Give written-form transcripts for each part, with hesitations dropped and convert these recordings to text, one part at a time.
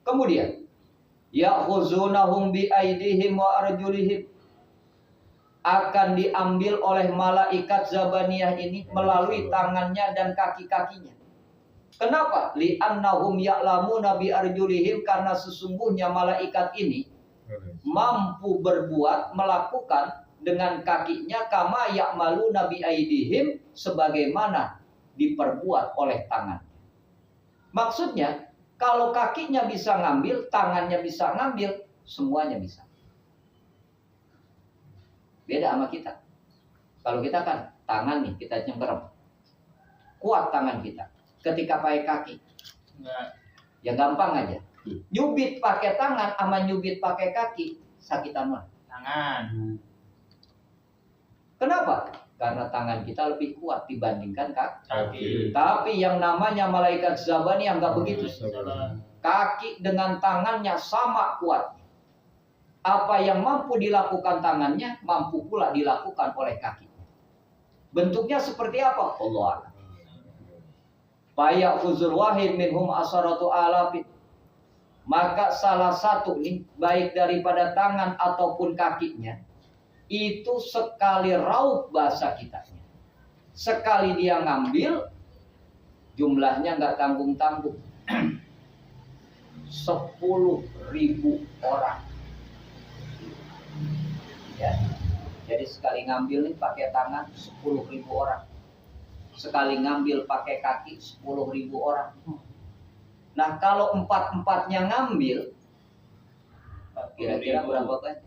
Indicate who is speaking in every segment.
Speaker 1: Kemudian ya'khuzunahum bi aidihim wa arjulihim, akan diambil oleh malaikat Zabaniyah ini melalui tangannya dan kaki-kakinya. Kenapa? Li'annahum ya'lamuna bi arjulihim, karena sesungguhnya malaikat ini mampu berbuat, melakukan dengan kakinya kama ya'maluna bi aidihim, sebagaimana diperbuat oleh tangan. Maksudnya, kalau kakinya bisa ngambil, tangannya bisa ngambil, semuanya bisa. Beda sama kita. Kalau kita kan tangan nih, kita cengkerem. Kuat tangan kita. Ketika pakai kaki, ya gampang aja. Nyubit pakai tangan sama nyubit pakai kaki, sakitan mana?
Speaker 2: Tangan.
Speaker 1: Kenapa? Karena tangan kita lebih kuat dibandingkan
Speaker 2: Kaki.
Speaker 1: Tapi yang namanya malaikat Zabaniyah nggak begitu. Kaki dengan tangannya sama kuat. Apa yang mampu dilakukan tangannya, mampu pula dilakukan oleh kaki. Bentuknya seperti apa? Allah a'lam. Fayakhuzul wahid minhum asharatu alafin. Maka salah satu nih, baik daripada tangan ataupun kakinya, itu sekali raup bahasa kitanya. Sekali dia ngambil, jumlahnya nggak tanggung-tanggung. 10.000 orang. Ya. Jadi sekali ngambil nih pakai tangan 10.000 orang. Sekali ngambil pakai kaki 10.000 orang. Nah, kalau empat-empatnya ngambil, kira-kira berapa banyak?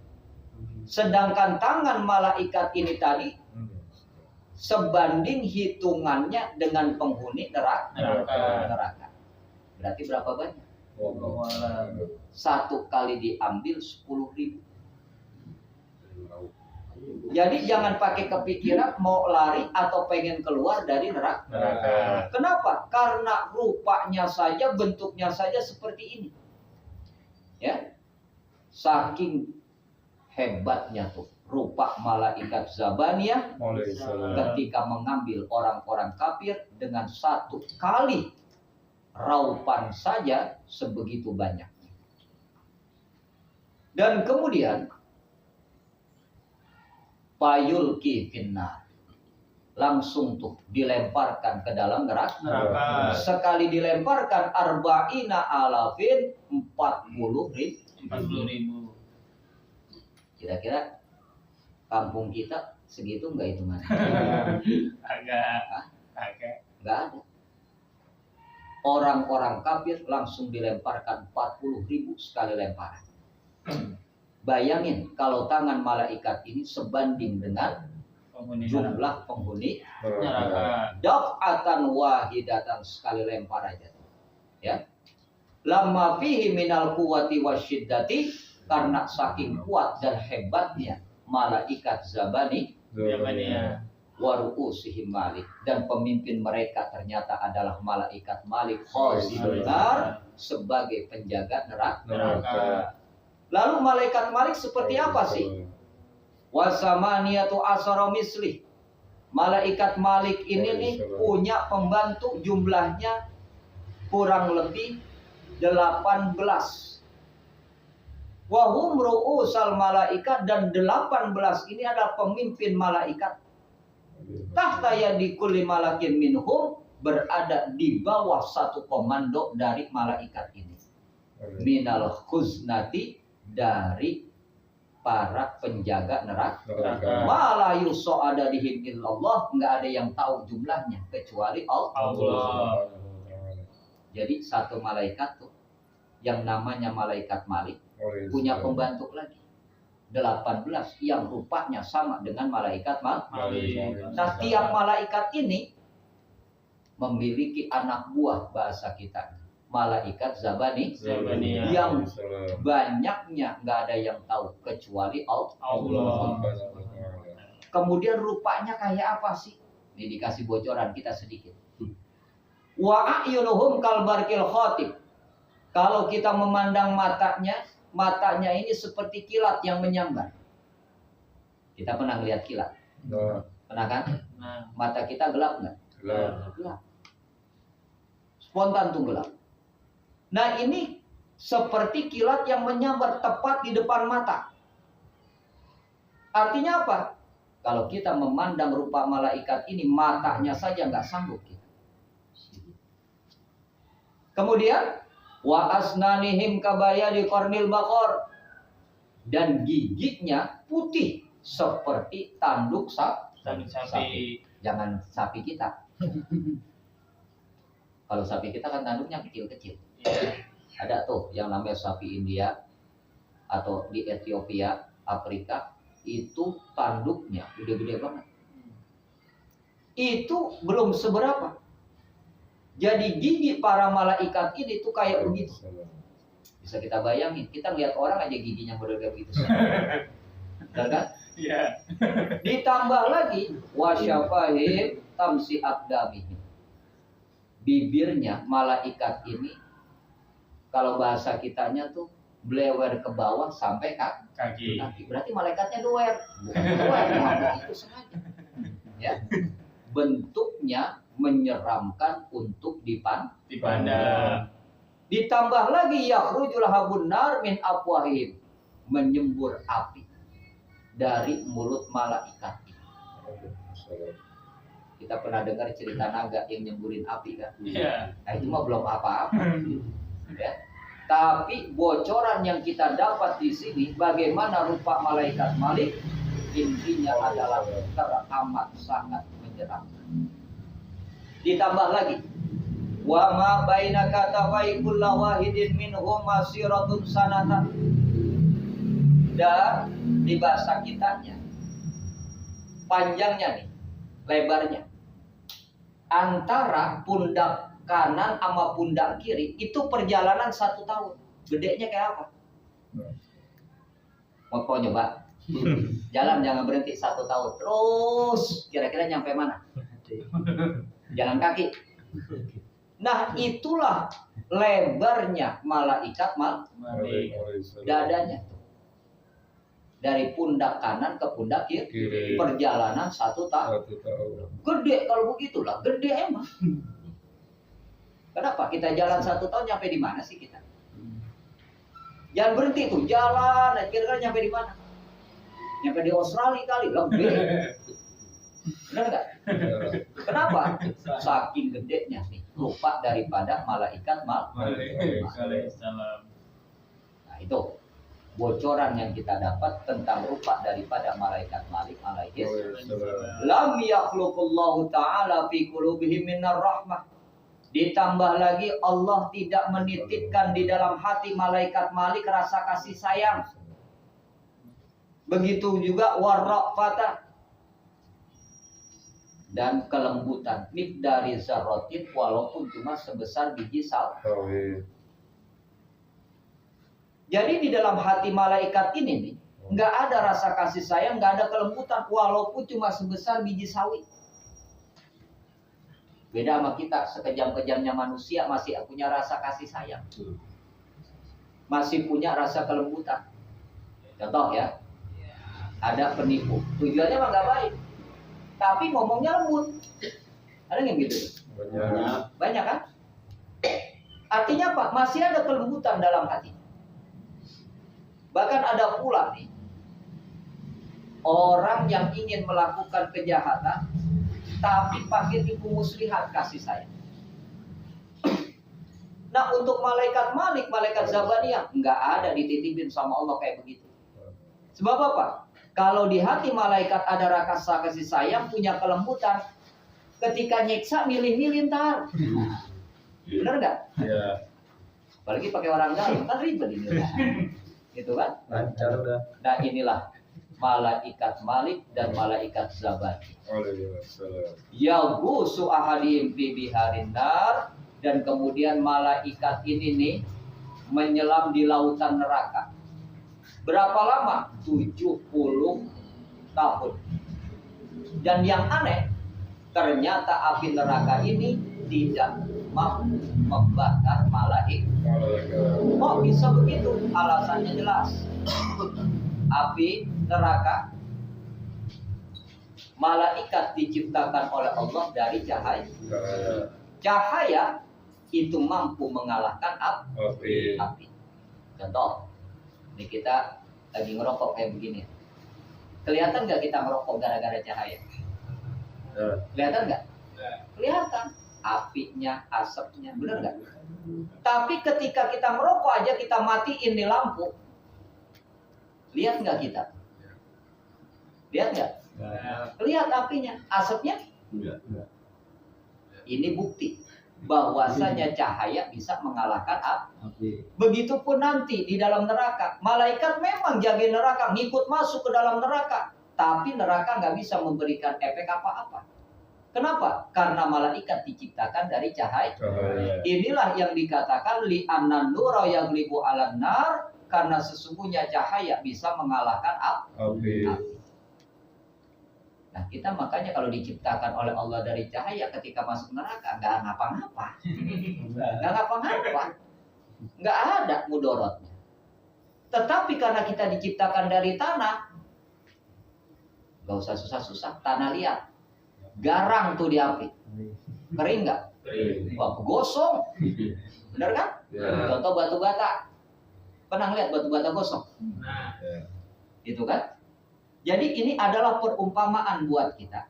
Speaker 1: Sedangkan tangan malaikat ini tadi sebanding hitungannya dengan penghuni neraka. Berarti berapa banyak? Satu kali diambil 10.000. Jadi jangan pakai kepikiran mau lari atau pengen keluar dari neraka. Kenapa? Karena rupanya saja, bentuknya saja seperti ini. Ya. Saking hebatnya tuh rupa malaikat Zabaniyah ketika mengambil orang-orang kafir dengan satu kali raupan saja sebegitu banyaknya. Dan kemudian payulki finnar, langsung tuh dilemparkan ke dalam neraka. Sekali dilemparkan arba'ina alafin, 40.000. Kira-kira kampung kita segitu enggak hitungannya?
Speaker 2: Agak.
Speaker 1: Enggak ada. Orang-orang kafir langsung dilemparkan 40.000 sekali lemparan. Bayangin kalau tangan malaikat ini sebanding dengan jumlah penghuni neraka. Daf'atan wahidatan, sekali lempar aja. Ya. Lamma fihi minal quwwati wasyiddati, karena saking kuat dan hebatnya malaikat Zabaniyah. Waru'usihim Malik, dan pemimpin mereka ternyata adalah malaikat Malik Khazinul Nar, sebagai penjaga neraka. Lalu malaikat Malik seperti apa sih? Wasamaniyatu asara mislih. Malaikat Malik ini nih punya pembantu, jumlahnya kurang lebih 18. Wahum ru'usal malaikat, dan 18 ini adalah pemimpin malaikat. Tahta yadi kulli malakin minhum, berada di bawah satu komando dari malaikat ini. Minal khuznati, dari para penjaga neraka. Mala yuso'ada dihim illallah, nggak ada yang tahu jumlahnya kecuali Allah. Jadi satu malaikat tuh yang namanya malaikat Malik punya pembantu lagi 18 yang rupanya sama dengan malaikat Malik. Nah, tiap malaikat ini memiliki anak buah bahasa kita, malaikat Zabaniyah, yang banyaknya nggak ada yang tahu kecuali Allah. Kemudian rupanya kayak apa sih? Ini dikasih bocoran kita sedikit. Wa a'yunuhum kalbarqil khatib. Kalau kita memandang matanya ini seperti kilat yang menyambar. Kita pernah lihat kilat? Pernah kan? Mata kita gelap nggak? Gelap. Spontan tuh gelap. Nah, ini seperti kilat yang menyambar tepat di depan mata. Artinya apa? Kalau kita memandang rupa malaikat ini, matanya saja nggak sanggup kita. Kemudian wa asnanihim kabayadi qarnil baqar, dan giginya putih seperti tanduk sapi. Jangan sapi kita. Kalau sapi kita kan tanduknya kecil-kecil. Ada tuh yang namanya sapi India atau di Ethiopia, Afrika, itu tanduknya gede-gede banget. Itu belum seberapa. Jadi gigi para malaikat ini tuh kayak begitu. Bisa kita bayangin, kita lihat orang aja giginya model begitu. Benar kan? Iya. Ditambah lagi wasyafahim tamsi aqdamihim. Bibirnya malaikat ini, kalau bahasa kitanya tuh blewer ke bawah sampai kaki. Berarti malaikatnya doer. Bukan doer, itu sengaja. Ya. Bentuknya menyeramkan untuk dipandang. Ditambah lagi yakhrujul habun nar min afwahim, menyembur api dari mulut malaikat. Kita pernah dengar cerita naga yang nyemburin api kan? Iya. Nah, itu mah belum apa-apa. Ya. Tapi bocoran yang kita dapat di sini, bagaimana rupa malaikat Malik, intinya adalah teramat sangat menyeramkan. Ditambah lagi, wa ma baina katafai kullu wahidin minhum masiratun sanatan. Dan di bahasa kitanya, panjangnya nih, lebarnya, antara pundak kanan sama pundak kiri itu perjalanan 1 tahun. Gedenya kayak apa? Mau coba? Jalan jangan berhenti 1 tahun. Terus kira-kira nyampe mana? Jalan kaki. Nah, itulah lebarnya malaikat dadanya. Dari pundak kanan ke pundak kiri. Perjalanan 1 tahun. Gede kalau begitulah, gede emang. Kenapa? Kita jalan 1 tahun nyampe di mana sih kita? Jangan berhenti tuh, jalan. Kira-kira nyampe di mana? Nyampe di Australia kali, lebih. Benar nggak? Kenapa? Saking gedenya nih rupa daripada malaikat Nah itu bocoran yang kita dapat tentang rupa daripada malaikat Malik. Lam yakhluqullahu ta'ala fi qulubihim minar rahmah. Ditambah lagi Allah tidak menitipkan di dalam hati malaikat Malik rasa kasih sayang. Begitu juga warrafata, dan kelembutan, dari zarrotin, walaupun cuma sebesar biji sawi. Jadi di dalam hati malaikat ini nih, nggak ada rasa kasih sayang, nggak ada kelembutan, walaupun cuma sebesar biji sawi. Beda sama kita, sekejam-kejamnya manusia masih punya rasa kasih sayang, masih punya rasa kelembutan. Contoh ya, ada penipu, tujuannya mah nggak baik, tapi ngomongnya lembut. Ada yang gitu? Banyak kan? Artinya apa? Masih ada kelembutan dalam hati. Bahkan ada pula nih orang yang ingin melakukan kejahatan, tapi pakai tipu muslihat kasih sayang. Nah, untuk malaikat Malik, malaikat Zabaniyah, nggak ada dititipin sama Allah kayak begitu. Sebab apa? Kalau di hati malaikat ada rasa kasih sayang, punya kelembutan, ketika nyiksa milih-milih ntar. Bener nggak? Iya. Apalagi pakai orang dalam, kan ribet ini. Gitu kan? Lancar udah. Nah, inilah malaikat Malik dan malaikat Zabani. Yagusu ahadim fi biharin nar, dan kemudian malaikat ini nih menyelam di lautan neraka. Berapa lama? 70 tahun. Dan yang aneh, ternyata api neraka ini tidak mampu membakar malaikat. Kok bisa begitu? Alasannya jelas. Api neraka, malaikat diciptakan oleh Allah dari cahaya. Cahaya itu mampu mengalahkan api. Contoh, ini kita lagi ngerokok kayak begini. Kelihatan nggak kita ngerokok gara-gara cahaya? Kelihatan nggak? Kelihatan. Apinya, asapnya, bener nggak? Tapi ketika kita merokok aja kita matiin nih lampu, lihat nggak kita? Lihat nggak? Lihat apinya, asapnya? Ini bukti bahwasanya cahaya bisa mengalahkan api. Begitupun nanti di dalam neraka, malaikat memang jaga neraka, ngikut masuk ke dalam neraka, tapi neraka nggak bisa memberikan efek apa-apa. Kenapa? Karena malaikat diciptakan dari cahaya. Inilah yang dikatakan li annan nura yaglibu 'alan nar, karena sesungguhnya cahaya bisa mengalahkan api. Nah, kita makanya kalau diciptakan oleh Allah dari cahaya, ketika masuk neraka nggak ngapa-ngapa. Nggak ngapa-ngapa. Nggak ada mudorotnya. Tetapi karena kita diciptakan dari tanah, nggak usah susah-susah, tanah liat. Garang tuh di api. Kering nggak? Wah, gosong. Bener kan? Contoh batu bata. Pernah lihat batu bata gosong? Nah, itu kan? Jadi ini adalah perumpamaan buat kita.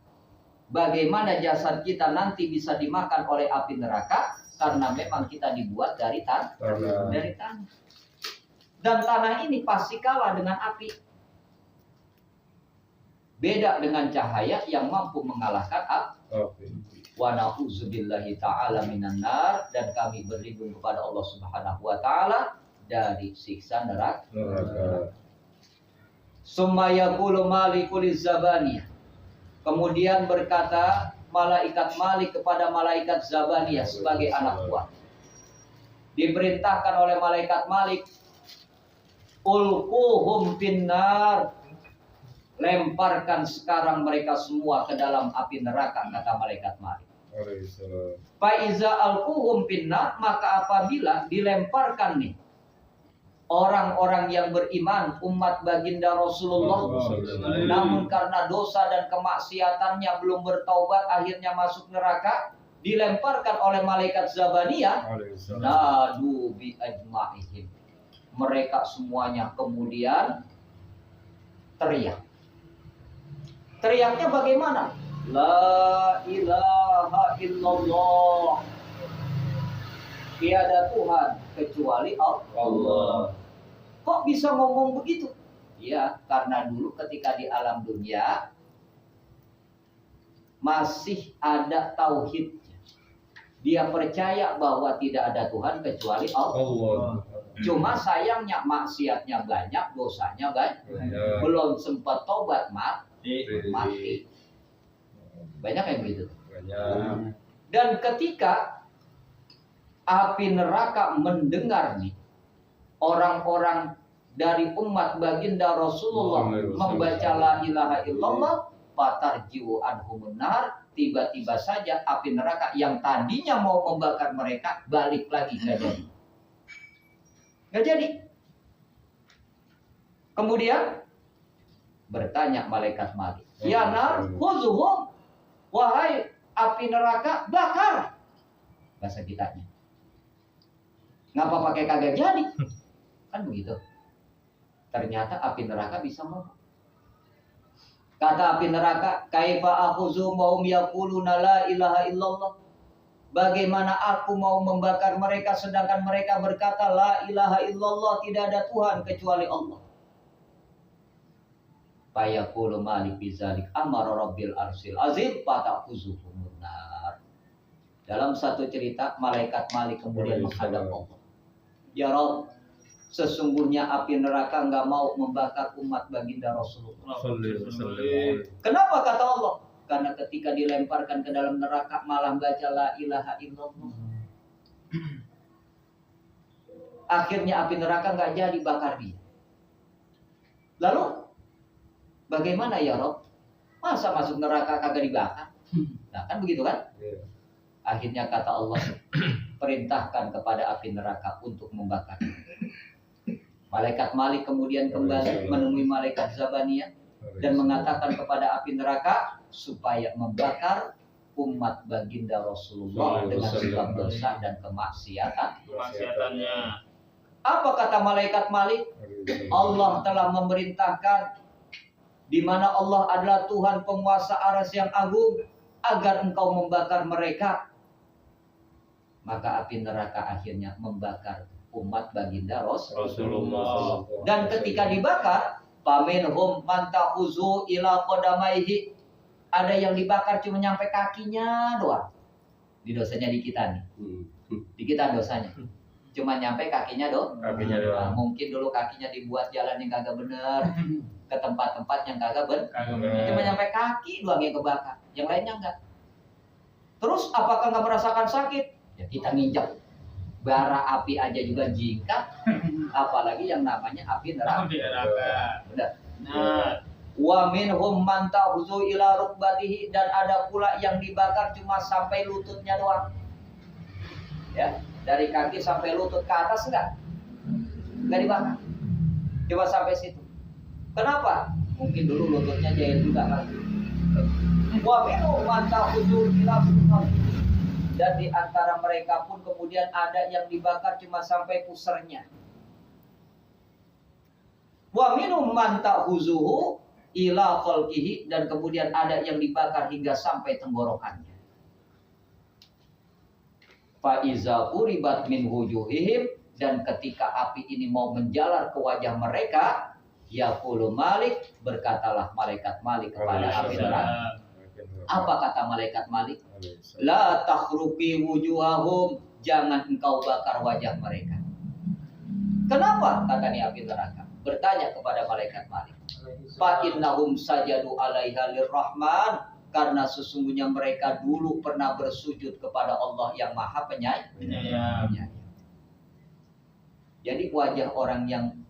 Speaker 1: Bagaimana jasad kita nanti bisa dimakan oleh api neraka karena memang kita dibuat dari tanah. Dari tanah. Dan tanah ini pasti kalah dengan api. Beda dengan cahaya yang mampu mengalahkan api. Wa na'udzubillahi ta'ala minan nar, dan kami berlindung kepada Allah Subhanahu wa taala dari siksa neraka. Summa yaqulu malikul zabaniyah. Kemudian berkata malaikat Malik kepada malaikat Zabaniyah sebagai anak buah. Diperintahkan oleh malaikat Malik, ulquhum finnar. Lemparkan sekarang mereka semua ke dalam api neraka, kata malaikat Malik. Faiza alquhum finnar, maka apabila dilemparkan nih orang-orang yang beriman, umat baginda Rasulullah, namun karena dosa dan kemaksiatannya belum bertaubat akhirnya masuk neraka, dilemparkan oleh malaikat Zabaniyah, nadu bi ajma'ihim. Mereka semuanya kemudian teriak. Teriaknya bagaimana? La ilaha illallah. Tiada Tuhan kecuali Allah. Kok bisa ngomong begitu? Ya, karena dulu ketika di alam dunia masih ada tauhid. Dia percaya bahwa tidak ada Tuhan kecuali Allah. Cuma sayangnya maksiatnya banyak, dosanya banyak. Belum sempat tobat, mati. Banyak yang begitu. Dan ketika api neraka mendengar nih orang-orang dari umat baginda Rasulullah membaca la ilaha illallah, fatarjiu anhumun nar, tiba-tiba saja api neraka yang tadinya mau membakar mereka balik lagi, nggak jadi. Kemudian bertanya malaikat Malik, ya nar khuzuhum, wahai api neraka, bakar. Bahasa kitanya. Ngapa pakai kagak jadi? Kan begitu. Ternyata api neraka bisa ngomong. Kata api neraka, kaifa akhuzu maum yaquluna la ilaha illallah. Bagaimana aku mau membakar mereka sedangkan mereka berkata la ilaha illallah, tidak ada Tuhan kecuali Allah. Fayaqulu Malik bizalik amara rabbil arsil azim fatakhuzuhumun nar. Dalam satu cerita malaikat Malik kemudian menghadap Allah. Ya Rabb, sesungguhnya api neraka nggak mau membakar umat baginda Rasulullah. Kenapa kata Allah? Karena ketika dilemparkan ke dalam neraka malah baca la ilaha illallah. Akhirnya api neraka nggak jadi bakar dia. Lalu bagaimana ya Rob? Masa masuk neraka kagak dibakar? Nah kan begitu kan? Akhirnya kata Allah, perintahkan kepada api neraka untuk membakar. Malaikat Malik kemudian kembali menemui malaikat Zabaniyah dan mengatakan kepada api neraka supaya membakar umat baginda Rasulullah dengan sebab dosa dan kemaksiatannya. Apa kata malaikat Malik? Allah telah memerintahkan, di mana Allah adalah Tuhan penguasa aras yang agung, agar engkau membakar mereka. Maka api neraka akhirnya membakar umat baginda Rasulullah. Dan ketika dibakar, faminhum man ta'khuzu ila qadamaihi. Ada yang dibakar cuma nyampe kakinya doang. Di dosanya di kita nih. Di kita dosanya. Cuma nyampe kakinya doang. Nah, mungkin dulu kakinya dibuat jalan yang kagak bener, ke tempat-tempat yang kagak bener. Cuma nyampe kaki doang yang kebakar. Yang lainnya enggak. Terus apakah nggak merasakan sakit? Ya kita nginjak bara api aja juga jingkat, apalagi yang namanya api neraka. Benar. Nah, wa minhum man ta'khuzu ila rukbatihi, dan ada pula yang dibakar cuma sampai lututnya doang. Ya, dari kaki sampai lutut ke atas enggak dibakar. Cuma sampai situ. Kenapa? Mungkin dulu lututnya jahil juga kali. Wa minhum man ta'khuzu ila rukbatihi, dan di antara mereka pun kemudian ada yang dibakar cuma sampai pusernya. Wa minhum man ta'khuzuhu ila khalqihi, dan kemudian ada yang dibakar hingga sampai tenggorokannya. Fa iza quribat min wujuhihim, dan ketika api ini mau menjalar ke wajah mereka, yaqulu Malik, berkatalah malaikat Malik kepada api neraka. Apa kata malaikat Malik? La takhruqi wujuhahum, jangan engkau bakar wajah mereka. Kenapa? Kata nih api neraka bertanya kepada malaikat Malik. Fa innahum sajadu 'alaiha lirrahman, karena sesungguhnya mereka dulu pernah bersujud kepada Allah yang Maha Penyayang. Jadi wajah orang yang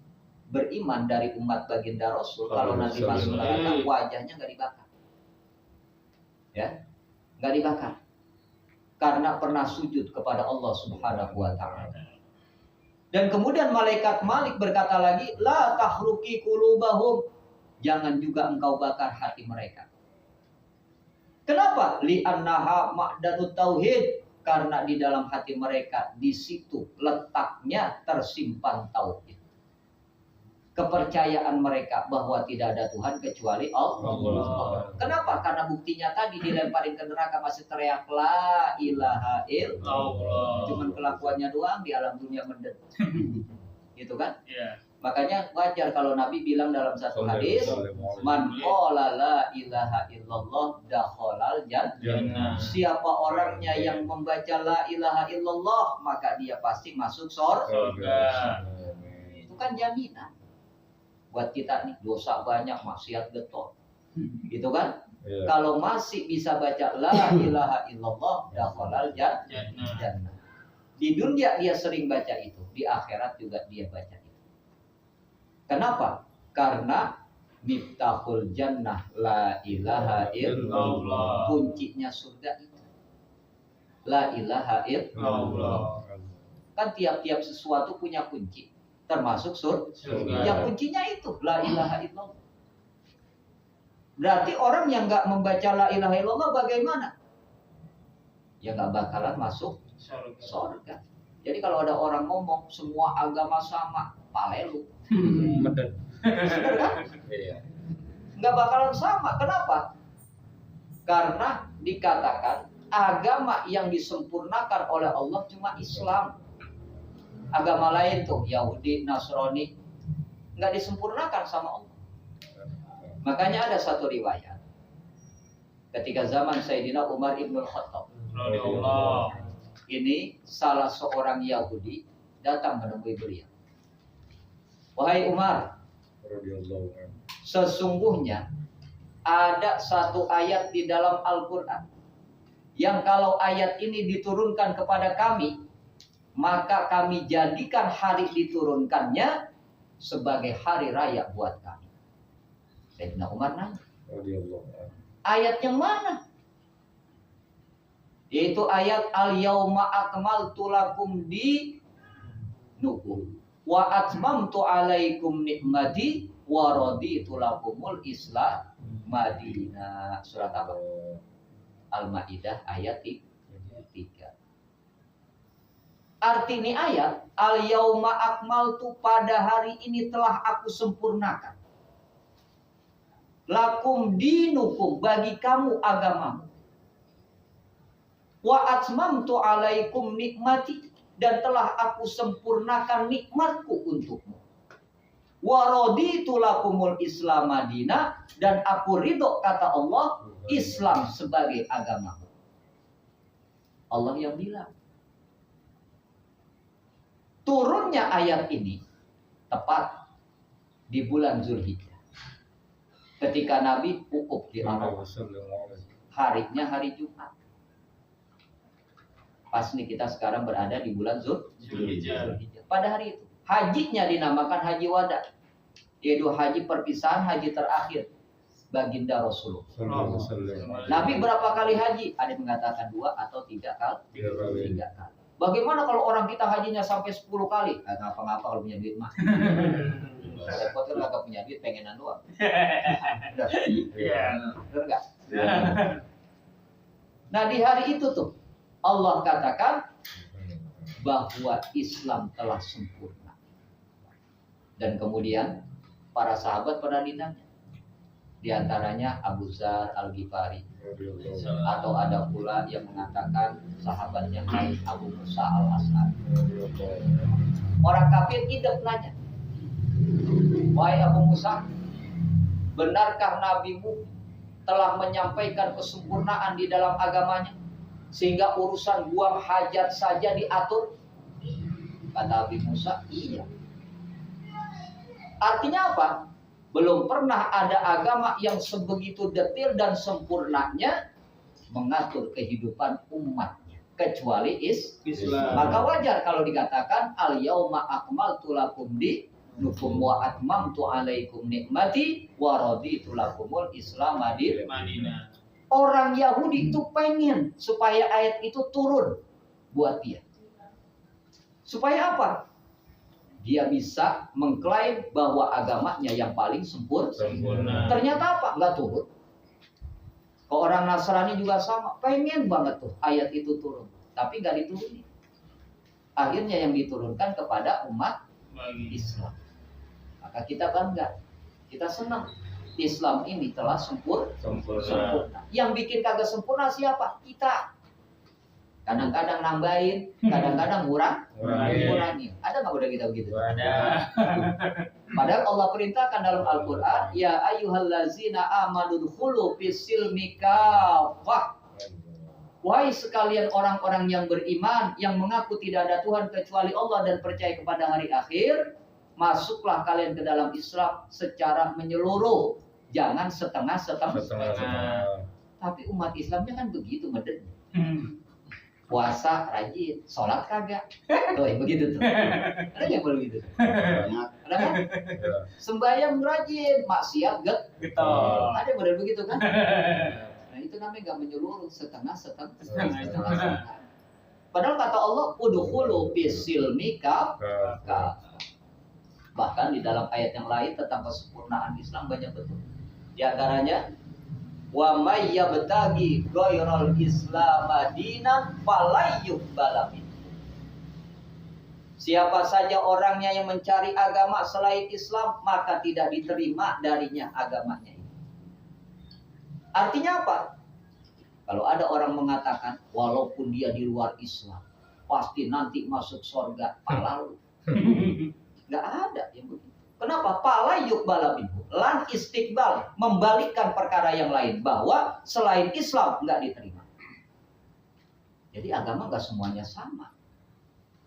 Speaker 1: beriman dari umat baginda Rasul, kalau nanti masuk neraka wajahnya nggak dibakar. Ya, nggak dibakar karena pernah sujud kepada Allah Subhanahu wa ta'ala. Dan kemudian malaikat Malik berkata lagi, la tahruqi qulubahum, jangan juga engkau bakar hati mereka. Kenapa? Li'annaha ma'danut tauhid, karena di dalam hati mereka di situ letaknya tersimpan tauhid. Kepercayaan mereka bahwa tidak ada Tuhan kecuali Allah. Kenapa? Karena buktinya tadi dilemparin ke neraka masih teriak la ilaha illallah. Cuman kelakuannya doang di alam dunia mendet. Gitu kan? Yeah. Makanya wajar kalau Nabi bilang dalam satu hadis, man qala la ilaha illallah dakhalal jannah. Siapa orangnya yang membaca la ilaha illallah, maka dia pasti masuk surga. Itu kan jaminan buat kita nih, dosa banyak, maksiat getol, gitu kan? Yeah. Kalau masih bisa baca la ilaha illallah dakhalal jannah. Di dunia dia sering baca itu, di akhirat juga dia baca itu. Kenapa? Karena miftahul jannah la ilaha illallah. Kuncinya surga itu la ilaha illallah. Kan tiap-tiap sesuatu punya kunci, termasuk surga. Yang kuncinya itu la ilaha illallah. Berarti orang yang nggak membaca la ilaha illallah bagaimana? Ya nggak bakalan masuk surga. Jadi kalau ada orang ngomong semua agama sama, palelu. Benar kan? Nggak bakalan sama. Kenapa? Karena dikatakan agama yang disempurnakan oleh Allah cuma Islam. Agama lain tuh Yahudi, Nasrani nggak disempurnakan sama Allah. Makanya ada satu riwayat ketika zaman Sayyidina Umar ibn Khattab, ini salah seorang Yahudi datang menemui beliau. Wahai Umar, sesungguhnya ada satu ayat di dalam Al-Quran yang kalau ayat ini diturunkan kepada kami, maka kami jadikan hari diturunkannya sebagai hari raya buat kami. Sayyidina Umar nanya, ayat yang mana? Yaitu ayat al-yauma akmaltu lakum dinukum wa atmamtu alaikum nikmati wa raditu lakumul Islam Madinah. Surat apa? Al-Maidah ayat 3. Arti ini ayat, al-yauma akmaltu, pada hari ini telah aku sempurnakan. Lakum dinukum, bagi kamu agamamu. Wa atmamtu alaikum nikmati, dan telah aku sempurnakan nikmatku untukmu. Wa raditu lakumul Islam madina, dan aku ridho, kata Allah, Islam sebagai agama. Allah yang bilang. Turunnya ayat ini tepat di bulan Zulhijjah. Ketika Nabi wukuf di Arafah. Harinya hari Jumat. Pas nih kita sekarang berada di bulan Zulhijjah. Pada hari itu, hajinya dinamakan haji wada, yaitu haji perpisahan, haji terakhir baginda Rasulullah. Nabi berapa kali haji? Ada yang mengatakan 2 atau 3 kali. 3 kali. Bagaimana kalau orang kita hajinya sampai 10 kali? Ngapa-ngapa kalau punya duit mah. Repot kan agak punya duit, pengenan doang. Benar nggak? Nah, di hari itu tuh Allah katakan bahwa Islam telah sempurna. Dan kemudian para sahabat pada ditanya. Di antaranya Abu Dzar Al-Ghifari, atau ada pula yang mengatakan sahabat yang lain, Abu Musa Al-Asy'ari. Orang kafir hidup nanya, wahai Abu Musa, benarkah nabimu telah menyampaikan kesempurnaan di dalam agamanya sehingga urusan buang hajat saja diatur? Kata Abu Musa, iya. Artinya apa? Belum pernah ada agama yang sebegitu detail dan sempurnanya mengatur kehidupan umatnya kecuali Islam. Maka wajar kalau dikatakan al-yauma akmaltu lakum dinukum wa atmamtu alaikum nikmati wa raditu lakumul Islam madina. Orang Yahudi itu pengen supaya ayat itu turun buat dia. Supaya apa? Dia bisa mengklaim bahwa agamanya yang paling sempurna. Ternyata apa? Nggak turun. Kalau orang Nasrani juga sama, pengen banget tuh ayat itu turun, tapi nggak diturunin. Akhirnya yang diturunkan kepada umat Islam. Maka kita bangga, kita senang. Islam ini telah sempurna. Yang bikin kagak sempurna siapa? Kita. Kadang-kadang nambahin, kadang-kadang ngurangin. Ada nggak udah kita begitu? Ada. Padahal Allah perintahkan dalam Al-Quran, ya ayyuhallazina amanu dkhulu fis-silmi kafah. Wahai sekalian orang-orang yang beriman, yang mengaku tidak ada Tuhan kecuali Allah dan percaya kepada hari akhir, masuklah kalian ke dalam Islam secara menyeluruh, jangan setengah-setengah. Tapi umat Islamnya kan begitu medenya. Puasa rajin, sholat kagak. Tuh, begitu tuh. Ada nggak begitu? Ada kan? Sembahyang rajin, maksiat getol. Ada yang begitu kan? Nah itu namanya nggak menyeluruh, setengah-setengah. Padahal kata Allah, udkhulu fis-silmi kafah. Bahkan di dalam ayat yang lain tentang kesempurnaan Islam banyak betul. Di antaranya, wa may yabtaghi ghairal Islam dinan falyuqbal minhu. Siapa saja orangnya yang mencari agama selain Islam, maka tidak diterima darinya agamanya ini. Artinya apa? Kalau ada orang mengatakan walaupun dia di luar Islam pasti nanti masuk surga, palalu. Enggak ada yang begitu. Kenapa? Pala yuqbala minhu. Lan istiqbal, membalikkan perkara yang lain, bahwa selain Islam enggak diterima. Jadi agama enggak semuanya sama.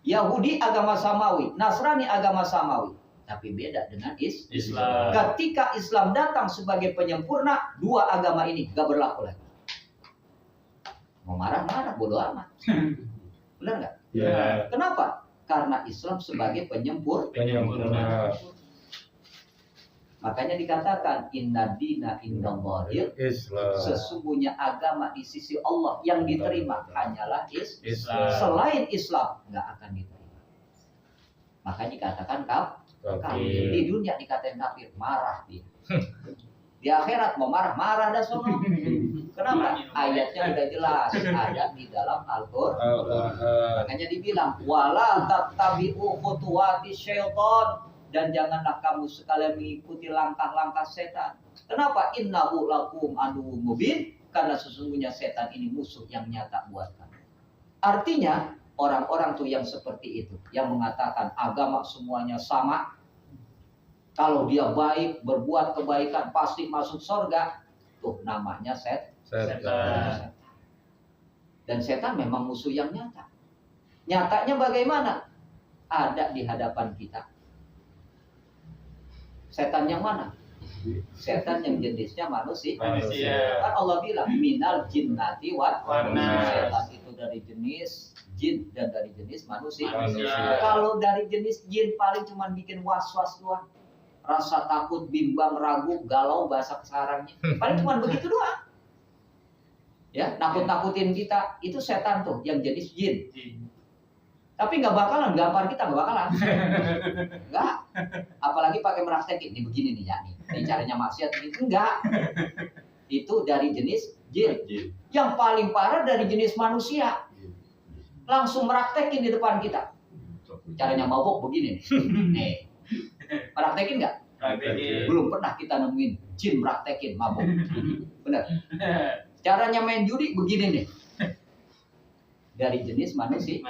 Speaker 1: Yahudi agama samawi, Nasrani agama samawi, tapi beda dengan Islam. Ketika Islam datang sebagai penyempurna, dua agama ini enggak berlaku lagi. Mau marah-marah bodo amat. Benar enggak? Ya. Kenapa? Karena Islam sebagai penyempurna. Makanya dikatakan inna dina indallahil Islam. Sesungguhnya agama di sisi Allah yang diterima hanyalah Islam. Selain Islam nggak akan diterima. Makanya dikatakan kafir. Di dunia dikatain kafir, marah dia. Di akhirat mau marah dah semua. Kenapa? Ayatnya udah jelas ada di dalam Al-Qur'an. Makanya Makanya dibilang wala tattabi'u khutuwati syaitan, dan janganlah kamu sekalian mengikuti langkah-langkah setan. Kenapa? Innahu lakum aduwwum mubin, karena sesungguhnya setan ini musuh yang nyata buat kamu. Artinya orang-orang tuh yang seperti itu, yang mengatakan agama semuanya sama. Kalau dia baik, berbuat kebaikan pasti masuk surga. Tuh namanya setan. Dan setan memang musuh yang nyata. Nyatanya bagaimana? Ada di hadapan kita. Setan yang mana? Setan yang jenisnya manusia. Kan Allah bilang minal jinnati wat nas. Setan itu dari jenis jin dan dari jenis manusia. Kalau dari jenis jin paling cuma bikin was-was doang. Rasa takut, bimbang, ragu, galau bahasa kesarannya. Paling cuma begitu doang. Ya, nakut-nakutin kita, itu setan tuh yang jenis jin. Tapi nggak bakalan gampar kita, nggak bakalan. Nggak. Apalagi pakai meraktekin, ini begini nih ya nih. Ini caranya maksiat ini enggak. Itu dari jenis jin. Yang paling parah dari jenis manusia. Langsung meraktekin di depan kita. Caranya mabok begini nih. Nih. Meraktekin nggak? Belum pernah kita nemuin jin meraktekin mabok. Benar. Caranya main judi begini nih. Dari jenis manusia.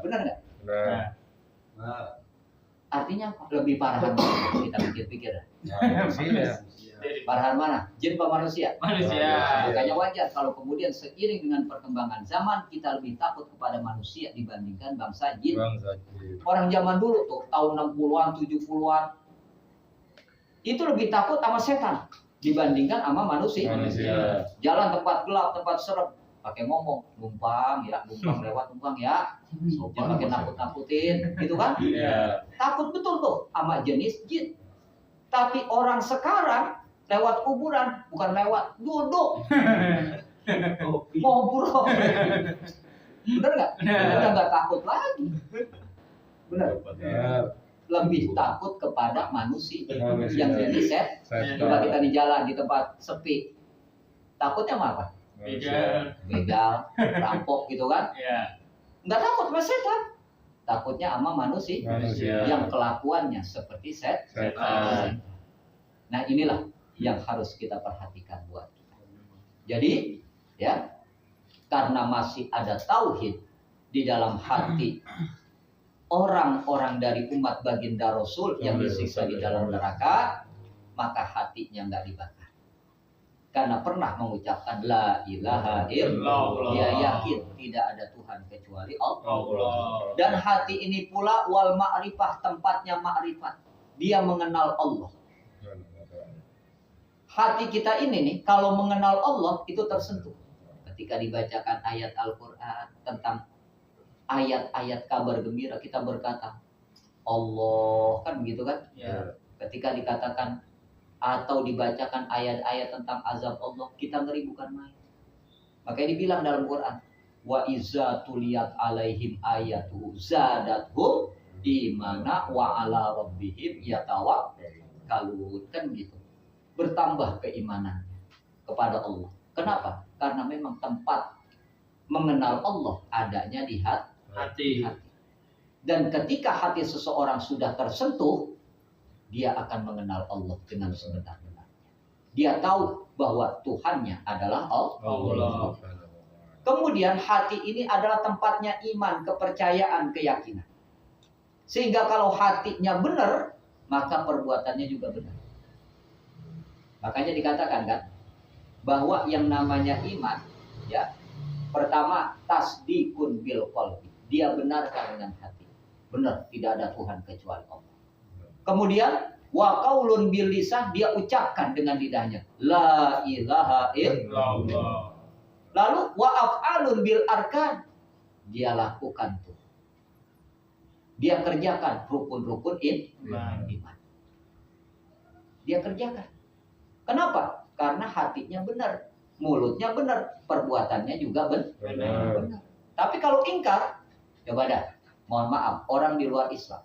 Speaker 1: Benar nggak? Benar. Artinya lebih parahan mana? Kita pikir-pikir. Parahan mana? Jin apa manusia?
Speaker 2: Manusia.
Speaker 1: Makanya wajar kalau kemudian seiring dengan perkembangan zaman kita lebih takut kepada manusia dibandingkan bangsa jin. Orang zaman dulu tuh tahun 60-an, 70-an itu lebih takut sama setan dibandingkan sama manusia. Jalan tempat gelap, tempat serem, pakai ngomong, numpang lewat numpang ya. Jangan pakai nakut-nakutin, gitu kan? Takut betul tuh sama jenis jin. Tapi orang sekarang lewat kuburan, bukan lewat duduk. Ngobrol. Bener nggak? Udah nggak takut lagi. Bener. Lebih takut kepada manusia yang jadi setan. Coba kita di jalan di tempat sepi, takutnya sama apa? Begal, rampok gitu kan? Nggak takut sama setan, takutnya sama manusia yang kelakuannya seperti setan. Nah inilah yang harus kita perhatikan buat kita. Jadi ya, karena masih ada tauhid di dalam hati orang-orang dari umat baginda Rasul yang disiksa di dalam neraka, maka hatinya nggak dibakar. Karena pernah mengucapkan la ilaha illallah, dia yakin tidak ada Tuhan kecuali Allah. Dan hati ini pula wal ma'rifah, tempatnya ma'rifat. Dia mengenal Allah. Hati kita ini nih, kalau mengenal Allah itu tersentuh. Ketika dibacakan ayat Al-Quran tentang ayat-ayat kabar gembira, kita berkata Allah, kan begitu kan? Ketika dikatakan atau dibacakan ayat-ayat tentang azab Allah, kita ngeri bukan main. Makanya dibilang dalam Quran, wa iza tuliyat alaihim ayatu zadathum imana wa ala rabbihim yatawakkalun, kan gitu. Bertambah keimanannya kepada Allah. Kenapa? Karena memang tempat mengenal Allah adanya di hati. Dan ketika hati seseorang sudah tersentuh, dia akan mengenal Allah dengan sebenar-benarnya. Dia tahu bahwa Tuhannya adalah Allah. Kemudian hati ini adalah tempatnya iman, kepercayaan, keyakinan. Sehingga kalau hatinya benar, maka perbuatannya juga benar. Makanya dikatakan kan, bahwa yang namanya iman, ya, pertama tasdikun bil qalbi, dia benarkan dengan hati. Benar, tidak ada Tuhan kecuali Allah. Kemudian wa qaulun bil lisan, dia ucapkan dengan lidahnya la ilaha illallah. Lalu wa af'alun bil arkan, dia lakukan tuh. Dia kerjakan rukun-rukun iman. Dia kerjakan. Kenapa? Karena hatinya benar, mulutnya benar, perbuatannya juga benar. Tapi kalau ingkar, coba dah, mohon maaf, orang di luar Islam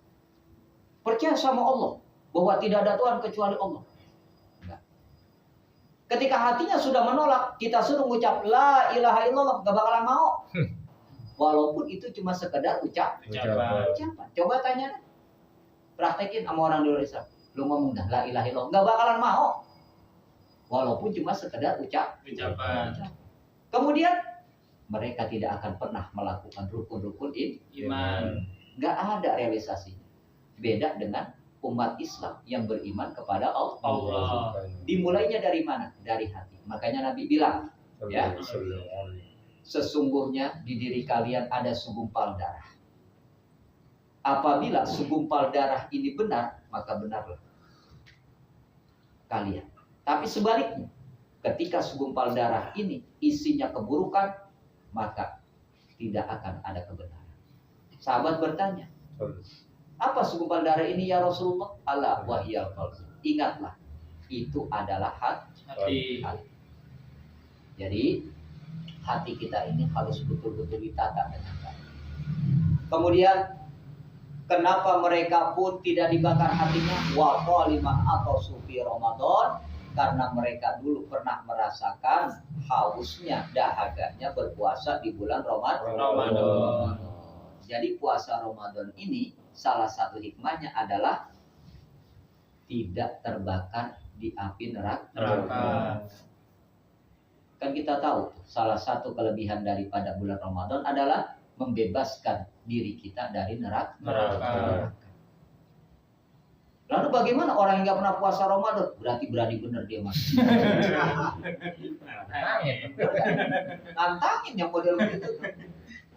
Speaker 1: percaya sama Allah bahwa tidak ada Tuhan kecuali Allah. Enggak. Ketika hatinya sudah menolak, kita suruh mengucap la ilaha illallah, gak bakalan mau. Walaupun itu cuma sekedar
Speaker 2: Ucapan.
Speaker 1: ucapan. Coba tanya, praktekin sama orang di luar Islam. Lu ngomong dah la ilaha illallah, nggak bakalan mau. Walaupun cuma sekedar
Speaker 2: Ucapan.
Speaker 1: Kemudian mereka tidak akan pernah melakukan rukun-rukun
Speaker 2: Iman.
Speaker 1: nggak ada realisasinya. Beda dengan umat Islam yang beriman kepada Allah. Dimulainya dari mana? Dari hati. Makanya Nabi bilang, ya, sesungguhnya di diri kalian ada segumpal darah. Apabila segumpal darah ini benar, maka benarlah kalian. Tapi sebaliknya, ketika segumpal darah ini isinya keburukan, maka tidak akan ada kebenaran. Sahabat bertanya, apa segumpal darah ini ya Rasulullah? Ala wahyal qalb. Ingatlah, itu adalah
Speaker 2: Hati.
Speaker 1: hati. Jadi hati kita ini harus betul-betul ditata dengan baik. Kemudian kenapa mereka pun tidak dibakar hatinya? Wa qalima atau sufi Ramadan, karena mereka dulu pernah merasakan hausnya, dahaganya berpuasa di bulan Ramadan. Jadi puasa Ramadan ini salah satu hikmahnya adalah tidak terbakar di api neraka. Kan kita tahu salah satu kelebihan daripada bulan Ramadan adalah membebaskan diri kita dari neraka. Lalu bagaimana orang yang nggak pernah puasa Ramadan? Berarti berani bener dia mas. Nantangin yang model begitu.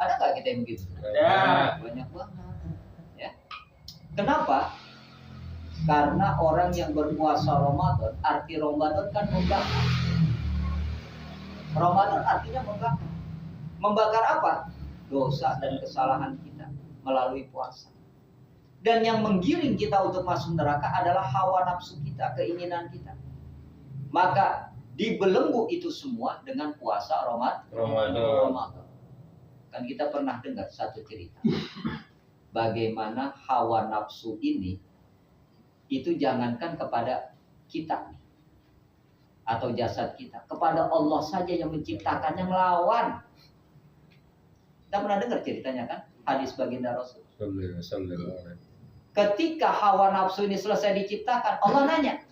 Speaker 1: Ada nggak kita yang begitu?
Speaker 2: Ada.
Speaker 1: Banyak banget. Ya. Kenapa? Karena orang yang berpuasa Ramadan, arti Ramadan kan membakar. Ramadan artinya membakar. Membakar apa? Dosa dan kesalahan kita melalui puasa. Dan yang menggiring kita untuk masuk neraka adalah hawa nafsu kita, keinginan kita. Maka dibelenggu itu semua dengan puasa Ramadan. Kan kita pernah dengar satu cerita. Bagaimana hawa nafsu ini itu jangankan kepada kita atau jasad kita, kepada Allah saja yang menciptakan, yang melawan. Kita pernah dengar ceritanya kan, hadis baginda Rasul. Ketika hawa nafsu ini selesai diciptakan, Allah nanya,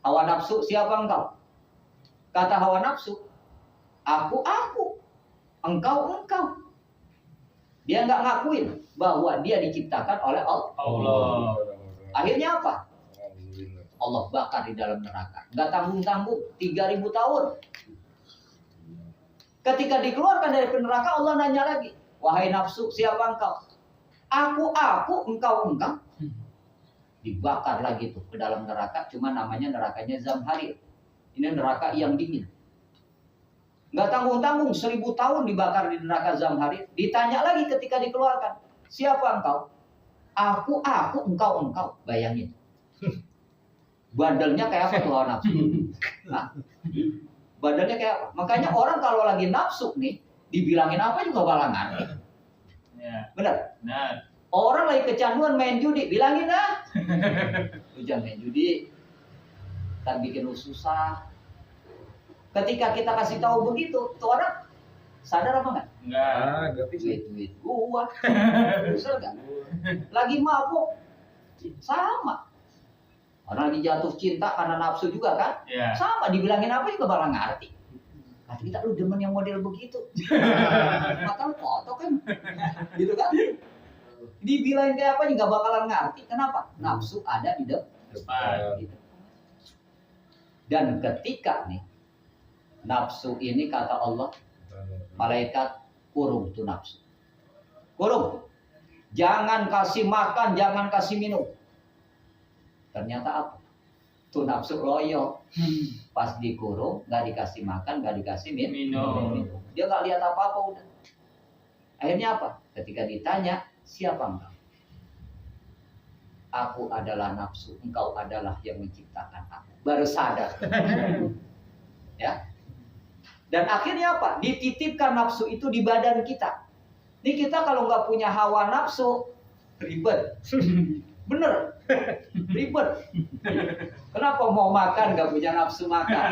Speaker 1: hawa nafsu siapa engkau? Kata hawa nafsu, aku, engkau. Dia nggak ngakuin bahwa dia diciptakan oleh Allah. Akhirnya apa? Allah bakar di dalam neraka. Nggak tanggung-tanggung, 3.000 tahun. Ketika dikeluarkan dari neraka, Allah nanya lagi, wahai nafsu, siapa engkau? Aku, engkau. Dibakar lagi tuh ke dalam neraka, cuma namanya nerakanya Zamharir. Ini neraka yang dingin. Nggak tanggung-tanggung, 1.000 tahun dibakar di neraka Zamharir. Ditanya lagi ketika dikeluarkan, siapa engkau? Aku, engkau. Bayangin. Bandelnya kayak apa tuh hawa nafsu? Nah, badannya kayak apa? Makanya orang kalau lagi nafsu nih, dibilangin apa juga bakal ngerti. Benar? Orang lagi kecanduan main judi, bilangin ah. Lu jangan main judi. Kan bikin lu susah. Ketika kita kasih tahu begitu, tuh orang sadar apa enggak?
Speaker 2: Enggak.
Speaker 1: Duit gua. Susah enggak? Lagi mabuk. Sama. Orang lagi jatuh cinta karena nafsu juga kan?
Speaker 2: Yeah.
Speaker 1: Sama, dibilangin apa juga bakal ngerti. Kata kita, lu demen yang model begitu. Maka lu foto kan? Gitu kan? Dibilangin kayak apa juga bakalan ngerti. Kenapa? Nafsu ada di depan. Dan ketika nih, nafsu ini kata Allah, malaikat kurung tuh nafsu. Kurung. Jangan kasih makan, jangan kasih minum. Ternyata apa? Tuh nafsu loyo. Pas dikurung, gak dikasih makan, gak dikasih minum. Dia gak lihat apa-apa udah. Akhirnya apa? Ketika ditanya, siapa engkau? Aku adalah nafsu, engkau adalah yang menciptakan aku. Baru sadar. Ya. Dan akhirnya apa? Dititipkan nafsu itu di badan kita. Ini kita kalau nggak punya hawa nafsu, ribet. Bener, ribet. Kenapa mau makan nggak punya nafsu makan?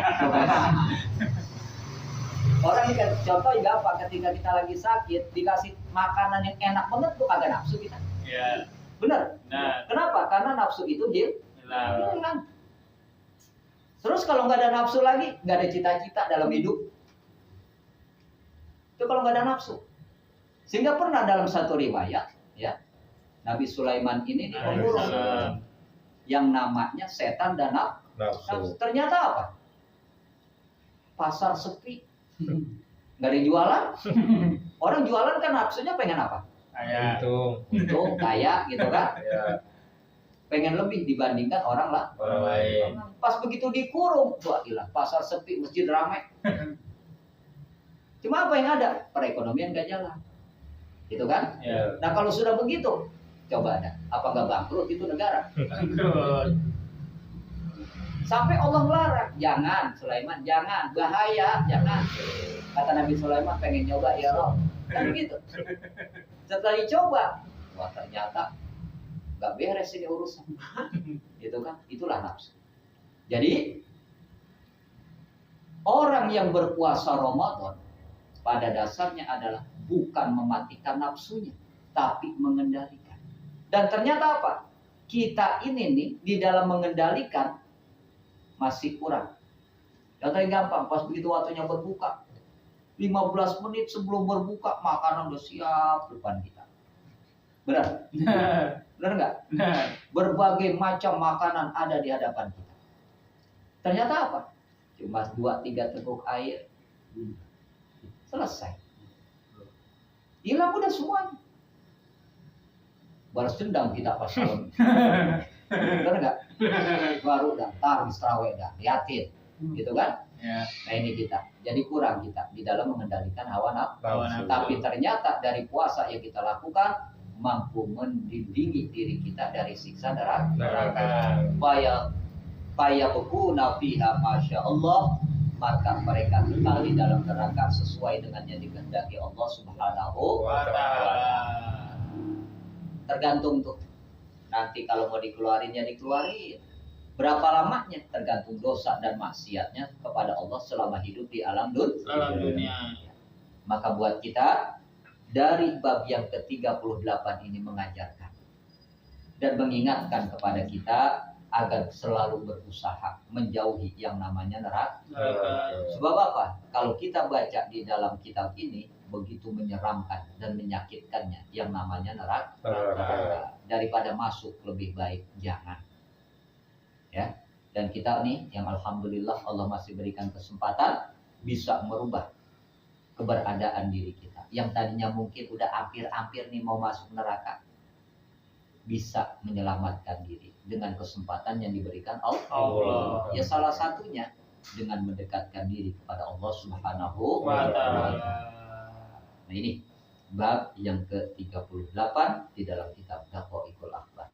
Speaker 1: Orang ini kan contoh gampang, ketika kita lagi sakit dikasih makanan yang enak banget tuh kagak nafsu kita.
Speaker 2: Ya.
Speaker 1: Bener?
Speaker 2: Nah,
Speaker 1: Kenapa? Karena nafsu itu
Speaker 2: hilang.
Speaker 1: hilang. Terus kalau nggak ada nafsu lagi, nggak ada cita-cita dalam hidup. Itu kalau nggak ada nafsu. Sehingga pernah dalam satu riwayat, ya, Nabi Sulaiman ini pemurung
Speaker 2: Alaihissalam.
Speaker 1: yang namanya setan dan nafsu.
Speaker 3: Nafsu.
Speaker 1: Ternyata apa? Pasar sepi, nggak ada yang jualan. Orang jualan kan nafsunya pengen apa?
Speaker 2: Kayak
Speaker 1: Untung, kaya gitu kan?
Speaker 3: Ya,
Speaker 1: Pengen lebih dibandingkan orang lah.
Speaker 3: orang lain.
Speaker 1: Pas begitu dikurung, wah gila, pasar sepi, masjid ramai. Cuma apa yang ada? Perekonomian gak jalan. Gitu kan?
Speaker 2: ya.
Speaker 1: Nah kalau sudah begitu, coba ada. Apa nggak bangkrut itu negara?
Speaker 2: Bangkrut.
Speaker 1: Sampai Allah melarang, jangan Sulaiman, jangan, bahaya, jangan. Kata Nabi Sulaiman, pengen nyoba ya Rob. Kan begitu. Setelah dicoba, wah ternyata nggak beres ini urusan. Gitu kan? Itulah nafsu. Jadi orang yang berpuasa Ramadan pada dasarnya adalah bukan mematikan nafsunya, tapi mengendalikan. Dan ternyata apa? Kita ini nih di dalam mengendalikan masih kurang. Contoh yang gampang, pas begitu waktunya berbuka, 15 menit sebelum berbuka makanan udah siap depan kita. Benar? Benar nggak? Berbagai macam makanan ada di hadapan kita. Ternyata apa? Cuma 2-3 teguk air. Selesai. Hilang udah semuanya. Balas dendam kita pas malam. Benar nggak? Baru dah, tarawih, tarawih dah, liatin, gitu kan?
Speaker 2: Ya.
Speaker 1: Nah ini kita. Jadi kurang kita di dalam mengendalikan hawa nafsu.
Speaker 3: Nafsu.
Speaker 1: Tapi ternyata dari puasa yang kita lakukan mampu melindungi diri kita dari siksa neraka. Faya bekuna fiha masya Allah, maka mereka kekal di dalam neraka sesuai dengan yang dikehendaki Allah Subhanahu
Speaker 2: Wa ta'ala.
Speaker 1: Tergantung tuh. Nanti kalau mau dikeluarin ya dikeluarin. Berapa lamanya? Tergantung dosa dan maksiatnya kepada Allah selama hidup di alam
Speaker 2: Salam dunia.
Speaker 1: Maka buat kita dari bab yang ke-38 ini mengajarkan dan mengingatkan kepada kita agar selalu berusaha menjauhi yang namanya neraka. Sebab apa? Kalau kita baca di dalam kitab ini begitu menyeramkan dan menyakitkannya yang namanya neraka. Daripada masuk lebih baik jangan. Ya. Dan kita nih yang alhamdulillah Allah masih berikan kesempatan bisa merubah keberadaan diri kita. Yang tadinya mungkin udah hampir-hampir nih mau masuk neraka, bisa menyelamatkan diri dengan kesempatan yang diberikan Allah. Ya salah satunya dengan mendekatkan diri kepada Allah Subhanahu
Speaker 2: Wa
Speaker 1: wa
Speaker 2: ta'ala.
Speaker 1: taala. Nah ini bab yang ke-38 di dalam kitab Daqaiqul Akhlaq.